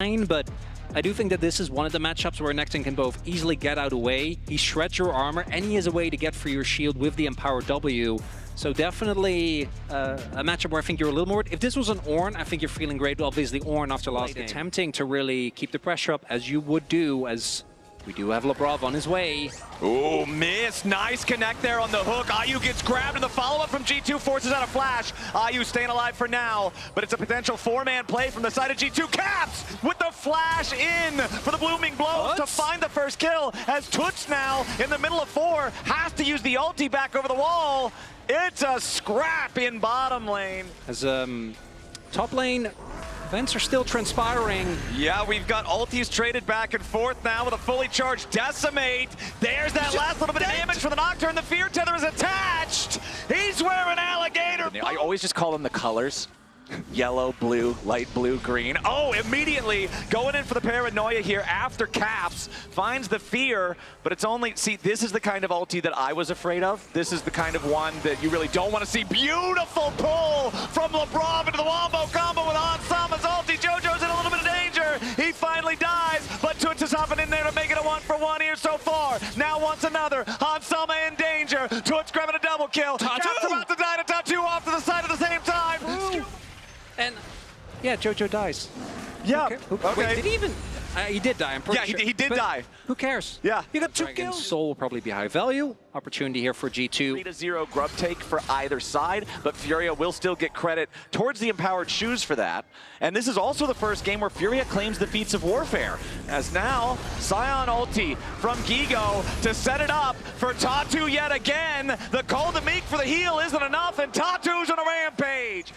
but I do think that this is one of the matchups where Nectin can both easily get out of the way, he shreds your armor, and he has a way to get through your shield with the Empowered W. So definitely a matchup where I think you're a little more... If this was an Ornn, I think you're feeling great. Obviously, Ornn after last game. Attempting to really keep the pressure up, as you would do, as we do have Labrov on his way. Ooh, miss. Nice connect there on the hook. Ayu gets grabbed, and the follow-up from G2 forces out a flash. Ayu staying alive for now, but it's a potential four-man play from the side of G2. Caps with the flash in for the blooming blows to find the first kill, as Toots now in the middle of 4 has to use the ulti back over the wall. It's a scrap in bottom lane. As top lane, events are still transpiring. Yeah, we've got ultis traded back and forth now with a fully charged Decimate. There's that last little bit of damage for the Nocturne. The Fear Tether is attached. He's wearing alligator. I always just call them the colors. Yellow, blue, light blue, green. Oh, immediately going in for the paranoia here after Caps finds the fear, but it's only, see, this is the kind of ulti that I was afraid of. This is the kind of one that you really don't want to see. Beautiful pull from Labrov into the wombo combo with Hansama's ulti. JoJo's in a little bit of danger. He finally dies, but Toots is hopping in there to make it a 1-for-1 here so far. Now wants another. Hansama in danger. Toots grabbing a double kill. Caps about to die to Tatu off to the side at the same time. Ooh. And yeah, JoJo dies. Yeah. Okay. Wait, did he even? He did die. I'm pretty sure. Yeah, he did die. Who cares? Yeah. You got 2 kills. Soul will probably be high value. Opportunity here for G2. 3-0 grub take for either side, but Furia will still get credit towards the Empowered Shoes for that. And this is also the first game where Furia claims the feats of warfare. As now, Scion ulti from Gigo to set it up for Tatu yet again. The Cold to Meek for the heal isn't enough, and Tatu's on a rampage.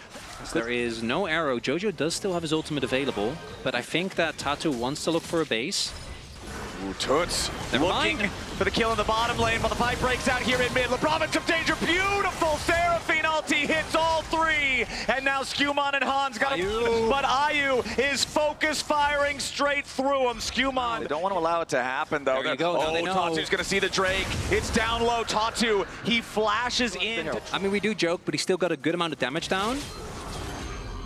There is no arrow. JoJo does still have his ultimate available, but I think that Tatu wants to look for a base. Ooh, Toots looking for the kill in the bottom lane, while the fight breaks out here in mid. Labrov in some danger. Beautiful Seraphine ulti hits all 3, and now Skumon and Hans got him. But Ayu is focus firing straight through him. Skumon. They don't want to allow it to happen, though. There you go. Oh, Tatu's going to see the Drake. It's down low. Tatu, he flashes in. I mean, we do joke, but he still got a good amount of damage down.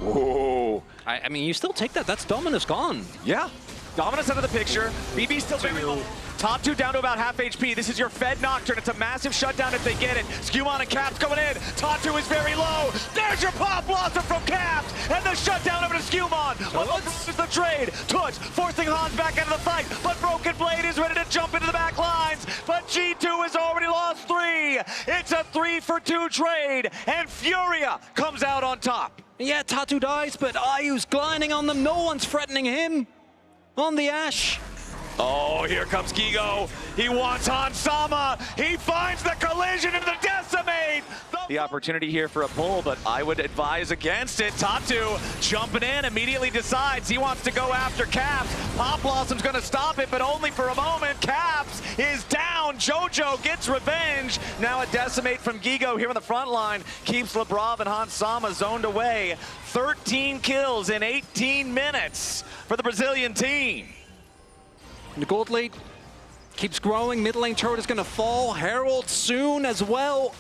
Whoa. I mean, you still take that. That's Dominus gone. Yeah. Dominus out of the picture. BB's still very low. Top 2 down to about half HP. This is your Fed Nocturne. It's a massive shutdown if they get it. Skumon and Caps going in. Tatu is very low. There's your pop blossom from Caps. And the shutdown over to Skumon. Is the trade. Toots forcing Hans back into the fight. But Broken Blade is ready to jump into the back lines. But G2 has already lost 3. It's a 3-for-2 trade. And Furia comes out on top. Yeah, Tatu dies, but Ayu's gliding on them. No one's threatening him on the Ashe. Oh, here comes Gigo. He wants Hansama. He finds the collision into the Decimate. The opportunity here for a pull, but I would advise against it. Tatu jumping in, immediately decides he wants to go after Caps. Pop Blossom's going to stop it, but only for a moment. Caps is down. JoJo gets revenge. Now a Decimate from Gigo here on the front line keeps Labrov and Hansama zoned away. 13 kills in 18 minutes for the Brazilian team. The gold lead keeps growing. Mid lane turret is going to fall. Herald soon as well.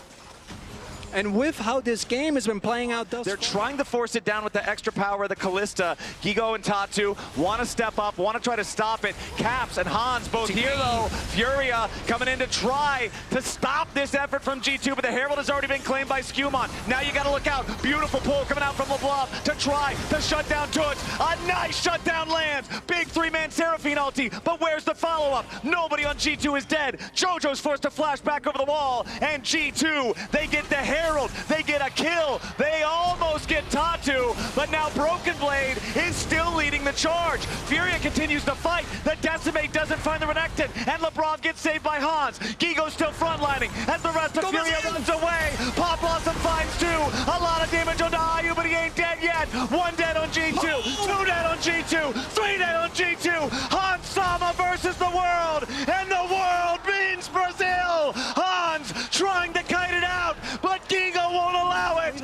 And with how this game has been playing out thus They're trying to force it down with the extra power of the Callista. Gigo and Tatu want to step up, want to try to stop it. Caps and Hans both here though. Furia coming in to try to stop this effort from G2, but the Herald has already been claimed by Skumon. Now you got to look out. Beautiful pull coming out from Labrov to try to shut down Toots. A nice shutdown lands. Big 3-man Seraphine ulti, but where's the follow-up? Nobody on G2 is dead. JoJo's forced to flash back over the wall, and G2, they get the Herald, they get a kill, they almost get Tatu, but now Broken Blade is still leading the charge. Furia continues to fight, the Decimate doesn't find the Renekton, and Labrov gets saved by Hans. Gigo's still frontlining as the rest of Furia runs away. Pop Blossom finds 2, a lot of damage on Ayu, but he ain't dead yet. 1 dead on G2, 2 dead on G2, 3 dead on G2. Hansama versus the world, and the world means Brazil. Hans trying to kite it out, but Gigo won't allow it.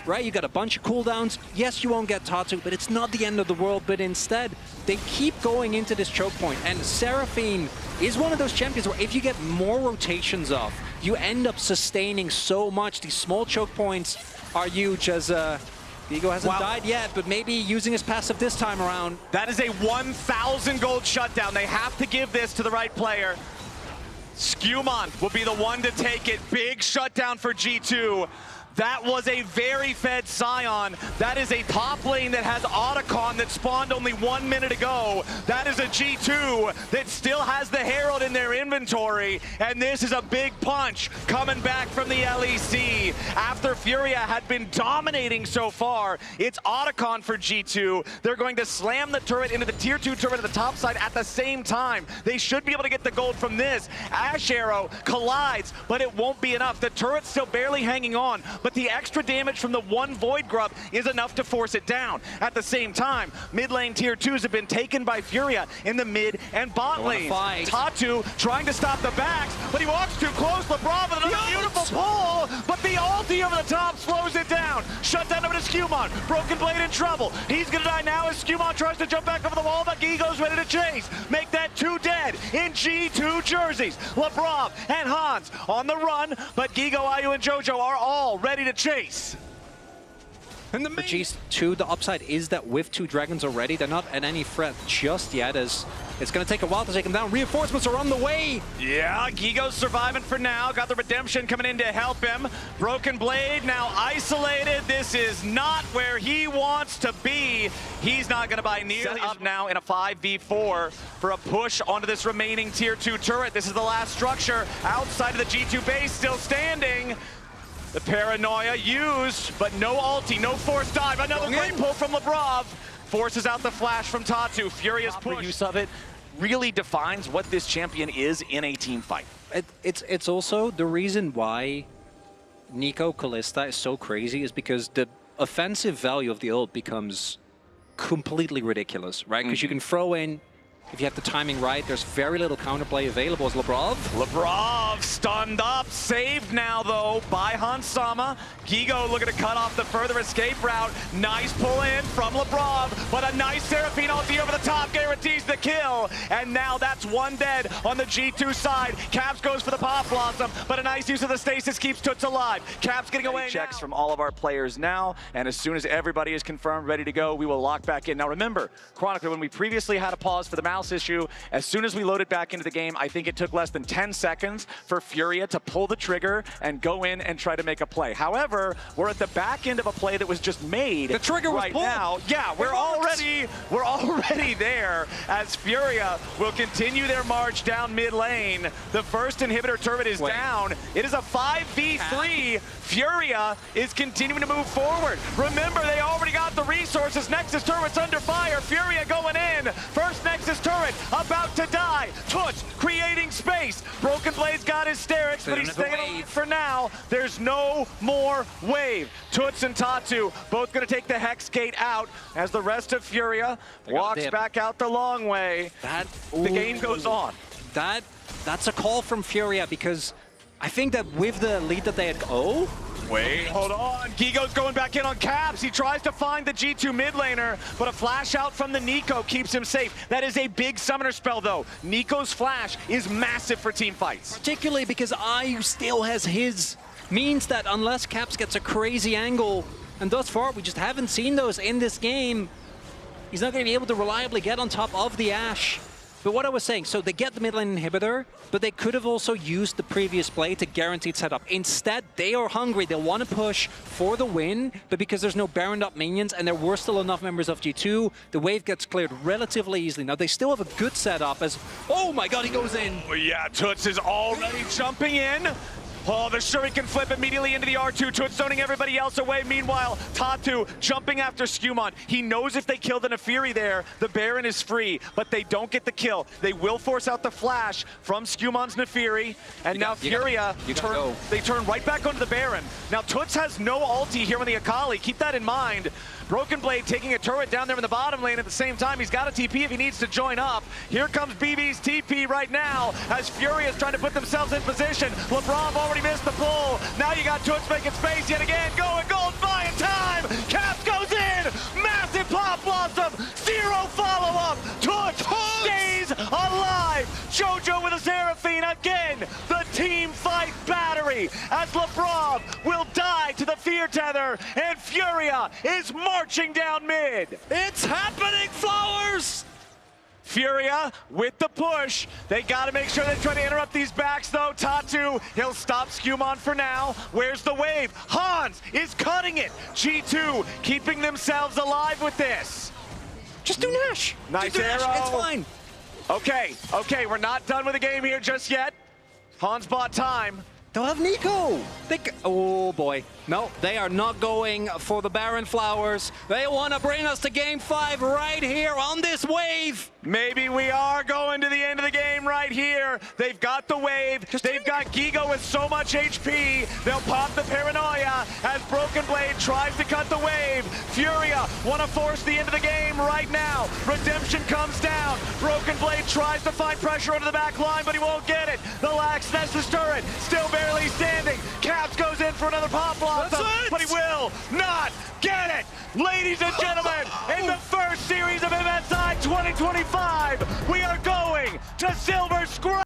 Right, you got a bunch of cooldowns. Yes, you won't get Tatu, but it's not the end of the world. But instead, they keep going into this choke point. And Seraphine is one of those champions where if you get more rotations off, you end up sustaining so much. These small choke points are huge as Gigo hasn't Wow. died yet, but maybe using his passive this time around. That is a 1,000 gold shutdown. They have to give this to the right player. Skewmon will be the one to take it. Big shutdown for G2. That was a very fed Scion. That is a top lane that has Otacon that spawned only 1 minute ago. That is a G2 that still has the Herald in their inventory. And this is a big punch coming back from the LEC. After Furia had been dominating so far, it's Otacon for G2. They're going to slam the turret into the tier 2 turret at the top side at the same time. They should be able to get the gold from this. Ash Arrow collides, but it won't be enough. The turret's still barely hanging on. But the extra damage from the one Void Grub is enough to force it down. At the same time, mid lane tier 2s have been taken by Furia in the mid and bot lane. Tatu trying to stop the backs, but he walks too close. LeBron with another beautiful pull, but the ulti over the top slows it down. Shut down over to Skewmon. Broken Blade in trouble. He's gonna die now as Skewmon tries to jump back over the wall, but Gigo's ready to chase. Make that 2 dead in G2 jerseys. LeBron and Hans on the run, but Gigo, Ayu, and Jojo are all ready to chase. And for G2, the upside is that with 2 dragons already, they're not at any threat just yet, as it's going to take a while to take them down. Reinforcements are on the way. Yeah, Gigo's surviving for now. Got the redemption coming in to help him. Broken Blade now isolated. This is not where he wants to be. He's not going to buy nearly up now in a 5v4 for a push onto this remaining tier 2 turret. This is the last structure outside of the G2 base, still standing. The paranoia used, but no ulti, no forced dive. Another great pull from Lebrov. Forces out the flash from Tatu. Furious push. Use of it really defines what this champion is in a team fight. It's also the reason why Nico Kalista is so crazy is because the offensive value of the ult becomes completely ridiculous, right? Because you can throw in, if you have the timing right, there's very little counterplay available as Lebrov. Lebrov stunned up, saved now though by Hansama. Gigo looking to cut off the further escape route. Nice pull in from Lebrov, but a nice Seraphine ulti over the top guarantees the kill. And now that's 1 dead on the G2 side. Caps goes for the Pop Blossom, but a nice use of the stasis keeps Toots alive. Caps getting away checks from all of our players now, and as soon as everybody is confirmed, ready to go, we will lock back in. Now remember, Chronicler, when we previously had a pause for the mouse issue, as soon as we loaded back into the game, I think it took less than 10 seconds for Furia to pull the trigger and go in and try to make a play. However, we're at the back end of a play that was just made. The trigger was pulled. Now. Yeah, we're already there as Furia will continue their march down mid lane. The first inhibitor turret is down. It is a 5v3. Furia is continuing to move forward. Remember, they already got the resources. Nexus turret's under fire. Furia going in. First Nexus turret about to die. Toots creating space. Broken Blade's got his Sterix, but he's staying alive for now. There's no more wave. Toots and Tatu both going to take the Hex Gate out as the rest of Furia walks back out the long way. The game goes on. That's a call from Furia, because I think that with the lead that they had... Wait, hold on. Gigo's going back in on Caps. He tries to find the G2 mid laner, but a flash out from the Nico keeps him safe. That is a big summoner spell, though. Nico's flash is massive for team fights. Particularly because Ayu still has his. Means that unless Caps gets a crazy angle, and thus far we just haven't seen those in this game, he's not going to be able to reliably get on top of the Ashe. But what I was saying, so they get the mid lane inhibitor, but they could have also used the previous play to guaranteed setup. Instead, they are hungry. They want to push for the win, but because there's no Baroned up minions and there were still enough members of G2, the wave gets cleared relatively easily. Now, they still have a good setup as... Oh my god, he goes in! Oh yeah, Toots is already jumping in. Oh, the Shuriken flip immediately into the R2. Toots zoning everybody else away. Meanwhile, Tatu jumping after Skewmon. He knows if they kill the Nefiri there, the Baron is free, but they don't get the kill. They will force out the flash from Skewmon's Nefiri, and now Furia, they turn right back onto the Baron. Now, Toots has no ulti here on the Akali. Keep that in mind. Broken Blade taking a turret down there in the bottom lane. At the same time, he's got a TP if he needs to join up. Here comes BB's TP right now as Furia is trying to put themselves in position. Lebrov already missed the pull. Now you got Toots making space yet again. Going gold, buying time. Caps goes in. Massive Pop Blossom. Zero follow-up. Toots stays alive. Jojo with a Seraphine again. The team fight battery. victory as Lebrov will die to the fear tether and Furia is marching down mid. It's happening, Flowers! Furia with the push. They got to make sure they try to interrupt these backs though. Tatu, he'll stop Skumon for now. Where's the wave? Hans is cutting it. G2 keeping themselves alive with this. Just do Nash. Nice Just do arrow. Nash. It's fine. Okay, we're not done with the game here just yet. Hans bought time. They'll have Nico. Oh boy. No, they are not going for the Baron Flowers. They want to bring us to game 5 right here on this wave. Maybe we are going to the end of the game right here. They've got the wave. They've got Gigo with so much HP. They'll pop the paranoia as Broken Blade tries to cut the wave. Furia want to force the end of the game right now. Redemption comes down. Broken Blade tries to find pressure under the back line, but he won't get it. The Lax Nessus turret still barely standing. Caps goes in for another pop blossom, but he will not get it. Ladies and gentlemen, in the first series of MSI 2025, we are going to Silver Scrub.